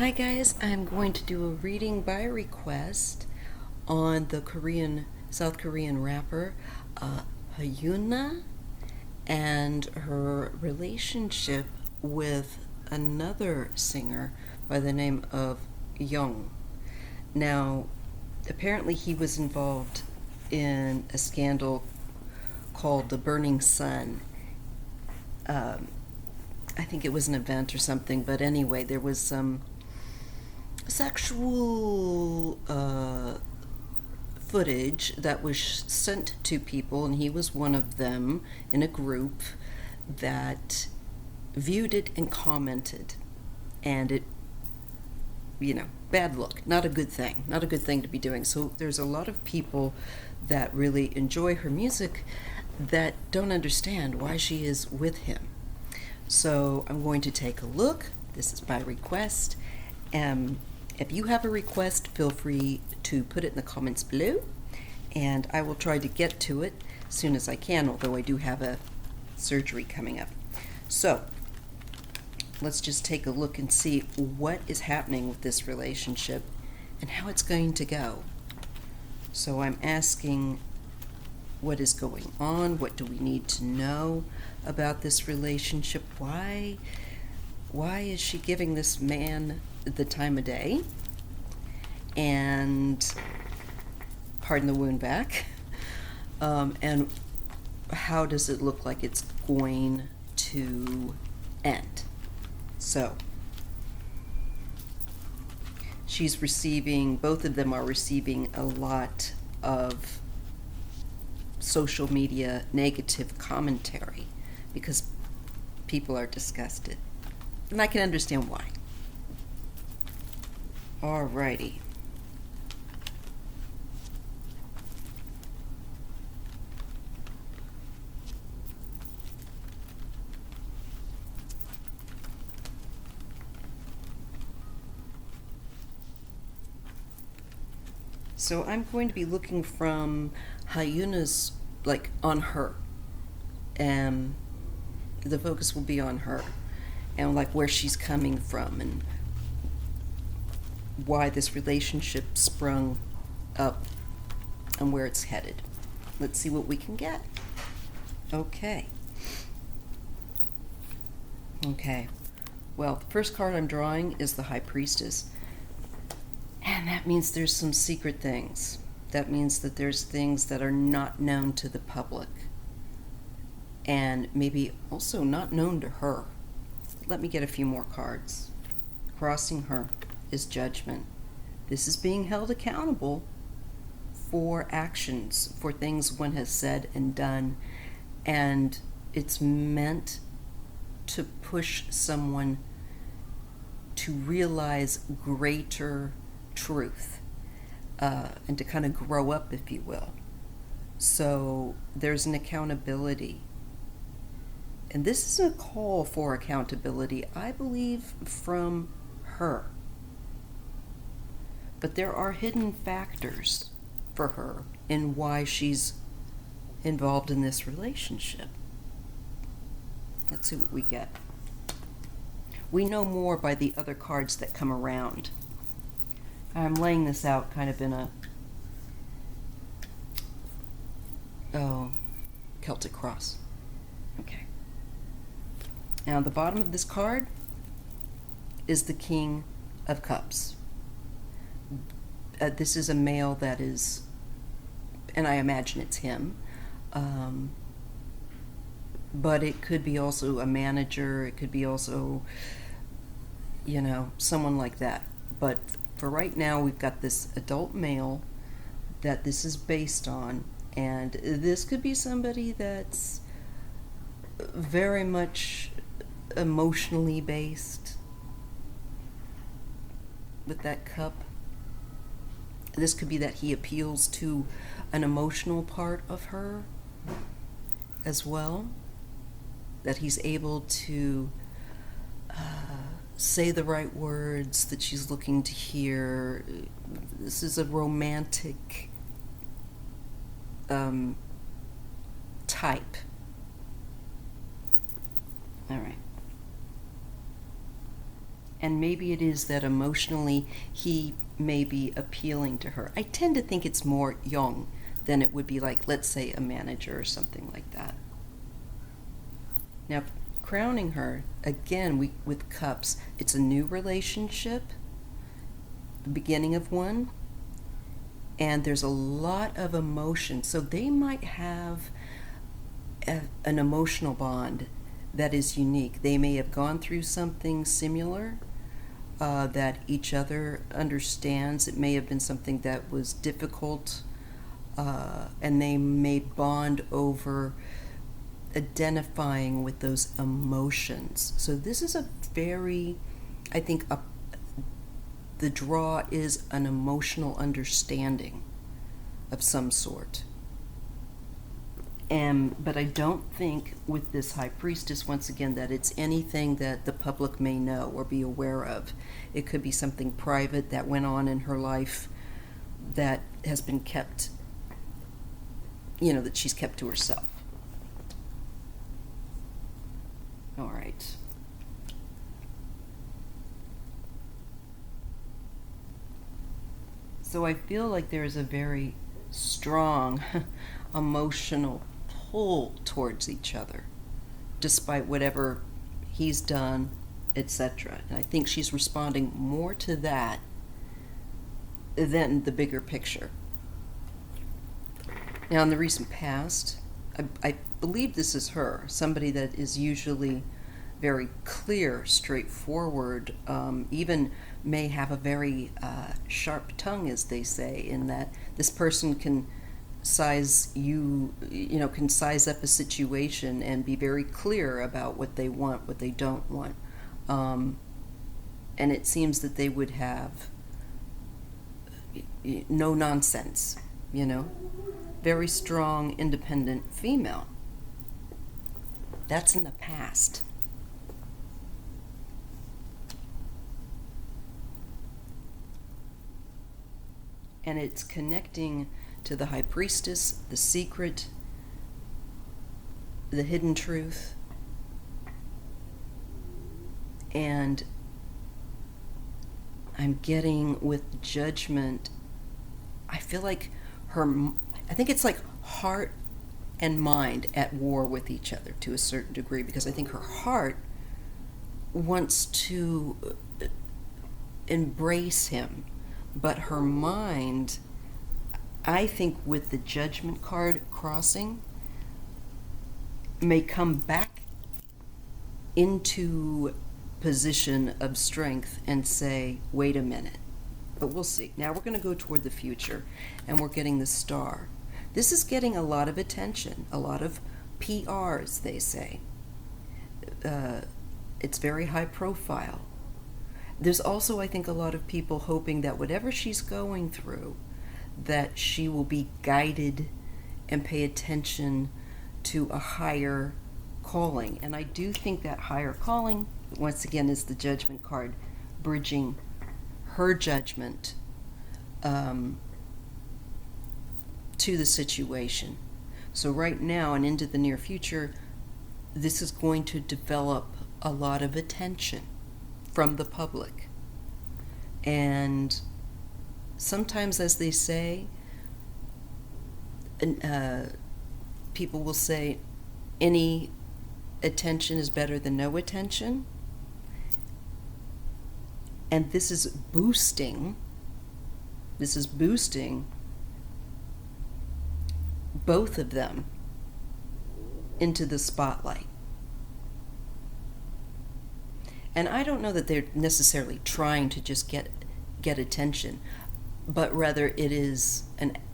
Hi guys, I'm going to do a reading by request on the South Korean rapper HyunA and her relationship with another singer by the name of Yong. Now, apparently he was involved in a scandal called the Burning Sun. I think it was an event or something, but anyway, there was some sexual footage that was sent to people, and he was one of them in a group that viewed it and commented. And it, bad look, not a good thing, not a good thing to be doing. So there's a lot of people that really enjoy her music that don't understand why she is with him. So I'm going to take a look. This is by request. If you have a request, feel free to put it in the comments below, and I will try to get to it as soon as I can, although I do have a surgery coming up. So let's just take a look and see what is happening with this relationship and how it's going to go. So I'm asking, what is going on? What do we need to know about this relationship? Why is she giving this man the time of day? And pardon the wound back. And how does it look like it's going to end? So both of them are receiving a lot of social media negative commentary because people are disgusted. And I can understand why. Alrighty. So I'm going to be looking from HyunA's, on her. And the focus will be on her and where she's coming from and why this relationship sprung up and where it's headed. Let's see what we can get. Okay. Well, the first card I'm drawing is the High Priestess. And that means there's some secret things. That means that there's things that are not known to the public. And maybe also not known to her. Let me get a few more cards. Crossing her is Judgment. This is being held accountable for actions, for things one has said and done. And it's meant to push someone to realize greater truth and to kind of grow up, if you will. So there's an accountability. And this is a call for accountability, I believe, from her. But there are hidden factors for her in why she's involved in this relationship. Let's see what we get. We know more by the other cards that come around. I'm laying this out kind of in a Celtic cross. Okay. Now, the bottom of this card is the King of Cups. This is a male that is, and I imagine it's him, but it could be also a manager, it could be also, someone like that. But for right now, we've got this adult male that this is based on, and this could be somebody that's very much emotionally based with that cup. This could be that he appeals to an emotional part of her as well, that he's able to say the right words that she's looking to hear. This is a romantic type. All right. And maybe it is that emotionally he may be appealing to her. I tend to think it's more Yong than it would be like, let's say, a manager or something like that. Now, crowning her, again, with cups, it's a new relationship, the beginning of one, and there's a lot of emotion. So they might have an emotional bond that is unique. They may have gone through something similar that each other understands. It may have been something that was difficult, and they may bond over identifying with those emotions. So this is a very, I think, the draw is an emotional understanding of some sort. But I don't think with this High Priestess, once again, that it's anything that the public may know or be aware of. It could be something private that went on in her life that has been kept, that she's kept to herself. All right. So I feel like there is a very strong emotional pull towards each other, despite whatever he's done, etc. And I think she's responding more to that than the bigger picture. Now, in the recent past, I believe this is her, somebody that is usually very clear, straightforward, even may have a very sharp tongue, as they say, in that this person can size can size up a situation and be very clear about what they want, what they don't want. And it seems that they would have no nonsense, very strong, independent female. That's in the past. And it's connecting to the High Priestess, the secret, the hidden truth. And I'm getting with Judgment, I feel like I think it's like heart and mind at war with each other to a certain degree, because I think her heart wants to embrace him, but her mind, I think with the Judgment card crossing, may come back into position of strength and say, wait a minute. But we'll see. Now we're going to go toward the future, and we're getting the Star. This is getting a lot of attention, a lot of PRs, they say. It's very high profile. There's also, I think, a lot of people hoping that whatever she's going through, that she will be guided and pay attention to a higher calling. And I do think that higher calling, once again, is the Judgment card, bridging her judgment to the situation. So right now and into the near future, this is going to develop a lot of attention from the public. And sometimes, as they say, people will say any attention is better than no attention. And this is boosting both of them into the spotlight. And I don't know that they're necessarily trying to just get attention, but rather it is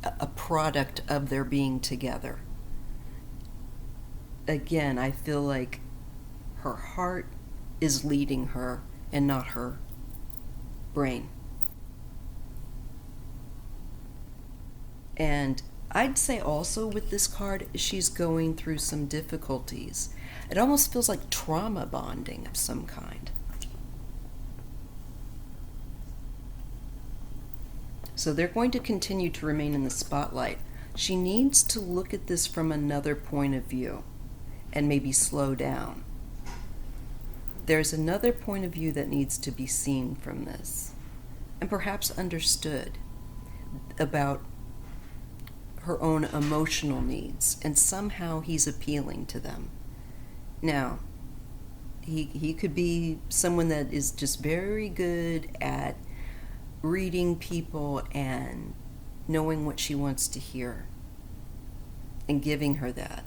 a product of their being together. Again, I feel like her heart is leading her and not her brain. And I'd say also with this card, she's going through some difficulties. It almost feels like trauma bonding of some kind. So they're going to continue to remain in the spotlight. She needs to look at this from another point of view and maybe slow down. There's another point of view that needs to be seen from this, and perhaps understood, about her own emotional needs, and somehow he's appealing to them. Now, he could be someone that is just very good at reading people and knowing what she wants to hear and giving her that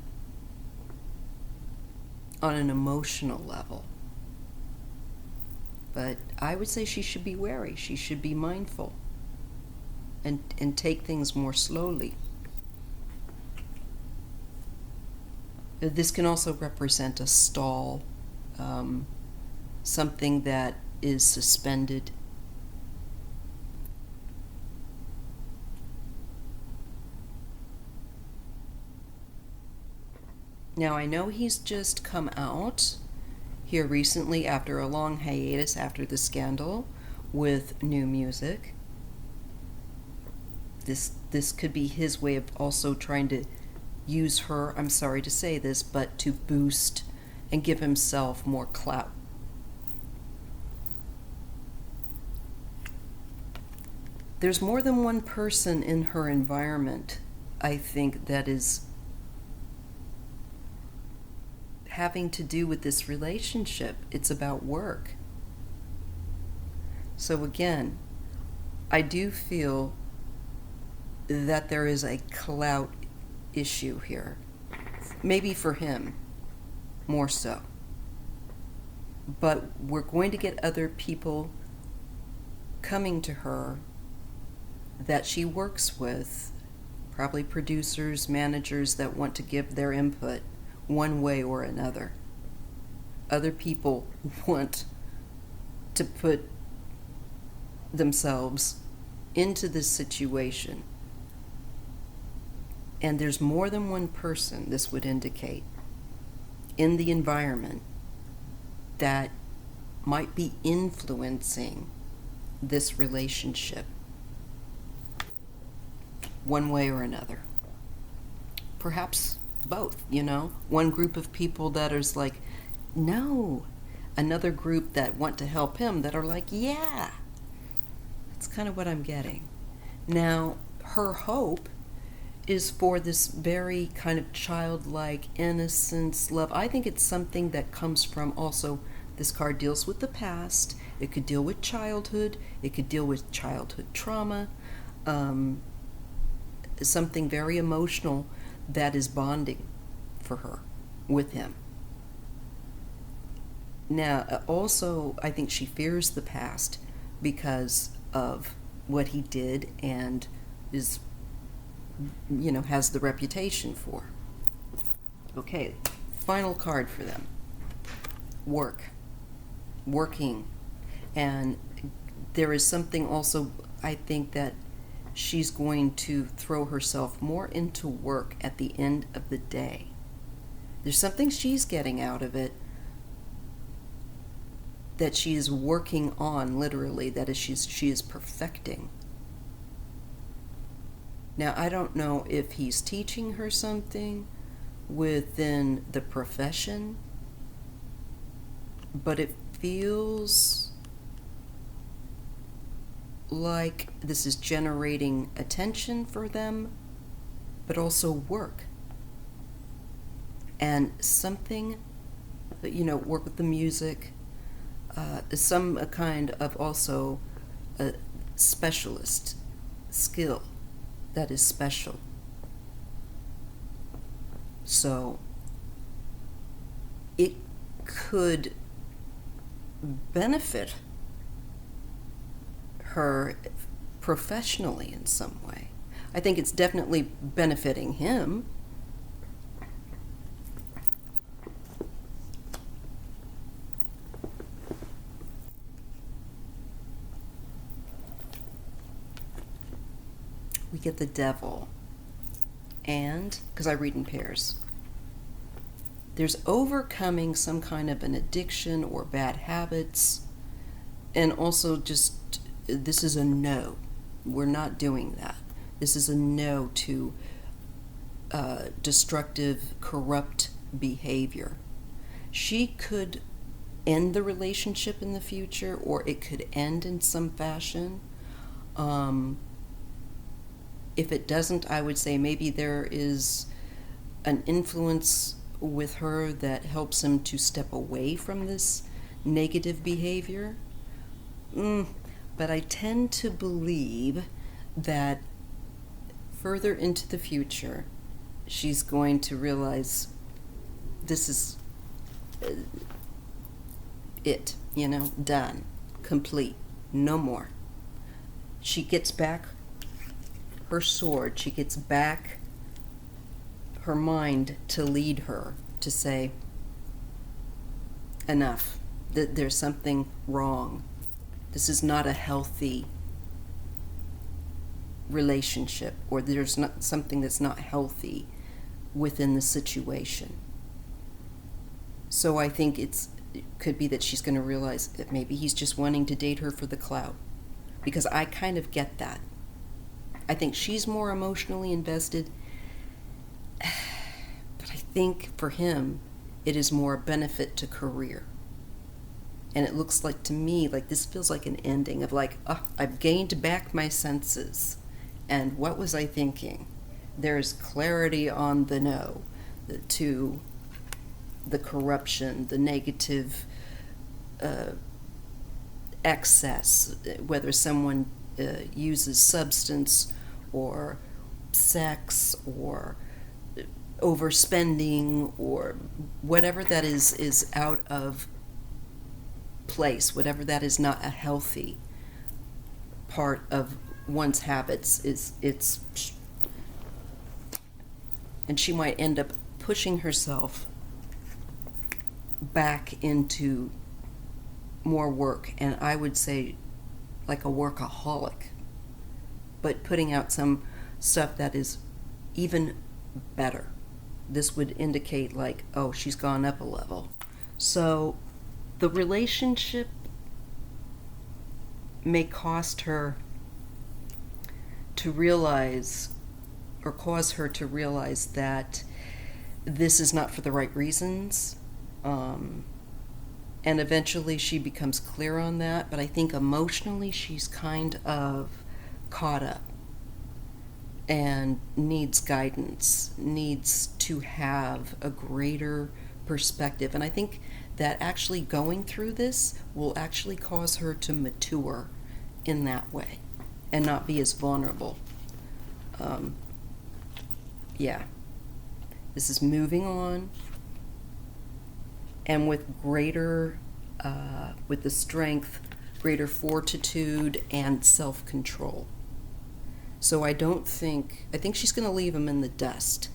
on an emotional level. But I would say she should be wary. She should be mindful and take things more slowly. This can also represent a stall, something that is suspended. Now, I know he's just come out here recently after a long hiatus after the scandal with new music. This could be his way of also trying to use her, I'm sorry to say this, but to boost and give himself more clout. There's more than one person in her environment, I think, that is having to do with this relationship. It's about work. So again, I do feel that there is a clout issue here. Maybe for him, more so. But we're going to get other people coming to her that she works with, probably producers, managers that want to give their input one way or another. Other people want to put themselves into this situation. And there's more than one person, this would indicate, in the environment that might be influencing this relationship one way or another. Perhaps both, one group of people that is like, no. Another group that want to help him that are like, yeah. That's kind of what I'm getting. Now, her hope is for this very kind of childlike innocence, love. I think it's something that comes from also, this card deals with the past. It could deal with childhood. It could deal with childhood trauma. Something very emotional that is bonding for her with him. Now, also, I think she fears the past because of what he did and is, has the reputation for. Okay, final card for them. Working. And there is something also, I think, that she's going to throw herself more into work at the end of the day. There's something she's getting out of it that she is working on, literally, that is she is perfecting. Now, I don't know if he's teaching her something within the profession, but it feels like this is generating attention for them, but also work. And something, work with the music, some kind of also a specialist skill that is special. So it could benefit her professionally in some way. I think it's definitely benefiting him. We get the devil. And, because I read in pairs, there's overcoming some kind of an addiction or bad habits, and also just, this is a no. We're not doing that. This is a no to destructive, corrupt behavior. She could end the relationship in the future, or it could end in some fashion. If it doesn't, I would say maybe there is an influence with her that helps him to step away from this negative behavior. But I tend to believe that further into the future, she's going to realize this is it, done, complete, no more. She gets back her sword, she gets back her mind to lead her, to say, enough, that there's something wrong. This is not a healthy relationship, or there's not something that's not healthy within the situation. So I think it could be that she's going to realize that maybe he's just wanting to date her for the clout, because I kind of get that. I think she's more emotionally invested, but I think for him it is more a benefit to career. And it looks like to me like this feels like an ending of like, I've gained back my senses. And what was I thinking? There's clarity on the no, to the corruption, the negative excess, whether someone uses substance or sex or overspending or whatever that is out of place, whatever that is not a healthy part of one's habits, and she might end up pushing herself back into more work, and I would say like a workaholic, but putting out some stuff that is even better. This would indicate like, oh, she's gone up a level. So the relationship may cost her to realize, or cause her to realize, that this is not for the right reasons. And eventually she becomes clear on that, but I think emotionally she's kind of caught up and needs guidance, needs to have a greater perspective. And I think that actually going through this will actually cause her to mature in that way and not be as vulnerable. This is moving on, and with greater, with the strength, greater fortitude and self-control. So I think she's going to leave him in the dust,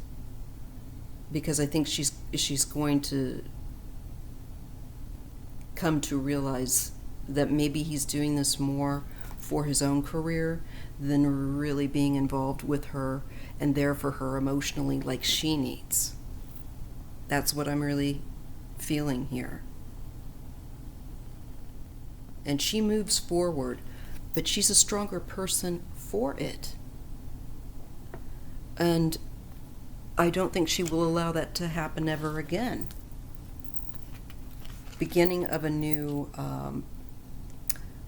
because I think she's going to come to realize that maybe he's doing this more for his own career than really being involved with her and there for her emotionally like she needs. That's what I'm really feeling here. And she moves forward, but she's a stronger person for it. And I don't think she will allow that to happen ever again. Beginning of a new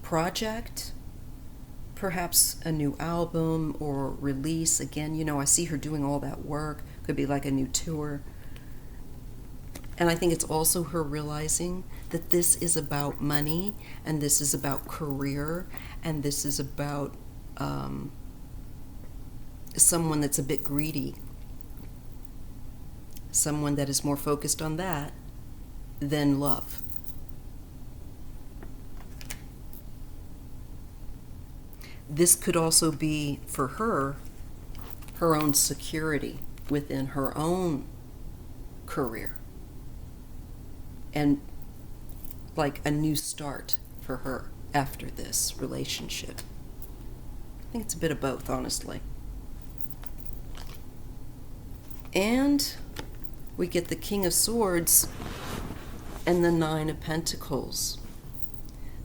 project, perhaps a new album or release. Again, I see her doing all that work. Could be like a new tour. And I think it's also her realizing that this is about money, and this is about career, and this is about someone that's a bit greedy, someone that is more focused on that than love. This could also be, for her own security within her own career, and like a new start for her after this relationship. I think it's a bit of both, honestly. And we get the King of Swords and the Nine of Pentacles.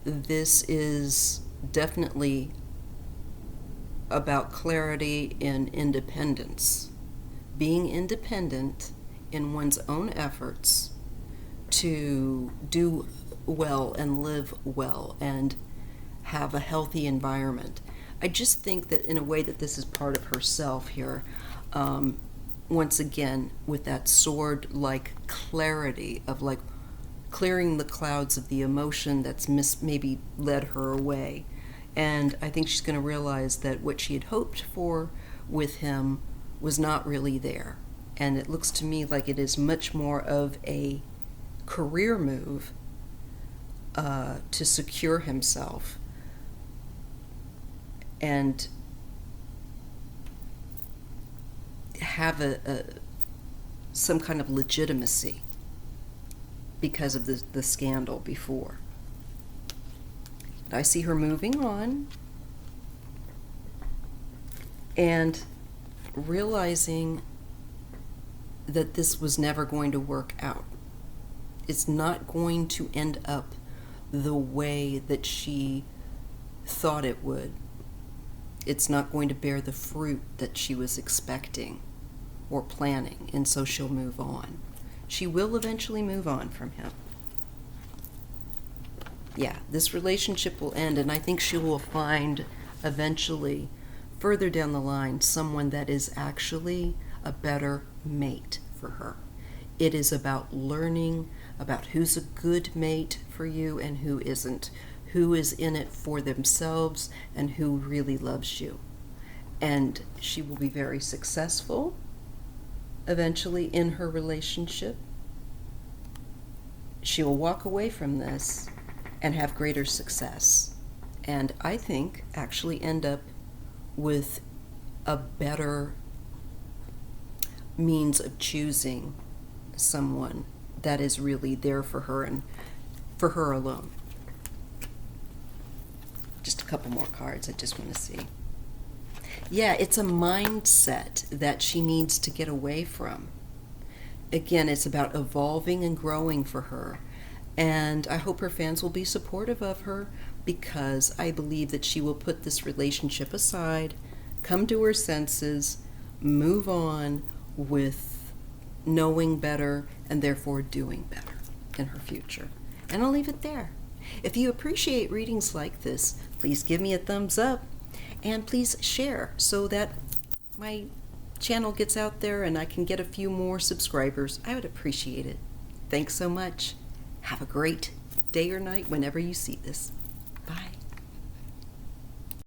This is definitely about clarity and independence. Being independent in one's own efforts to do well and live well and have a healthy environment. I just think that in a way that this is part of herself here. Once again, with that sword-like clarity of like clearing the clouds of the emotion that's maybe led her away. And I think she's going to realize that what she had hoped for with him was not really there. And it looks to me like it is much more of a career move to secure himself and have some kind of legitimacy because of the scandal before. I see her moving on and realizing that this was never going to work out. It's not going to end up the way that she thought it would. It's not going to bear the fruit that she was expecting or planning, and so she'll move on. She will eventually move on from him. Yeah, this relationship will end, and I think she will find eventually, further down the line, someone that is actually a better mate for her. It is about learning about who's a good mate for you and who isn't, who is in it for themselves and who really loves you. And she will be very successful eventually in her relationship. She will walk away from this and have greater success. And I think actually end up with a better means of choosing someone that is really there for her and for her alone. Just a couple more cards I just want to see. Yeah, it's a mindset that she needs to get away from. Again, it's about evolving and growing for her. And I hope her fans will be supportive of her because I believe that she will put this relationship aside, come to her senses, move on with knowing better and therefore doing better in her future. And I'll leave it there. If you appreciate readings like this, please give me a thumbs up and please share so that my channel gets out there and I can get a few more subscribers. I would appreciate it. Thanks so much. Have a great day or night whenever you see this.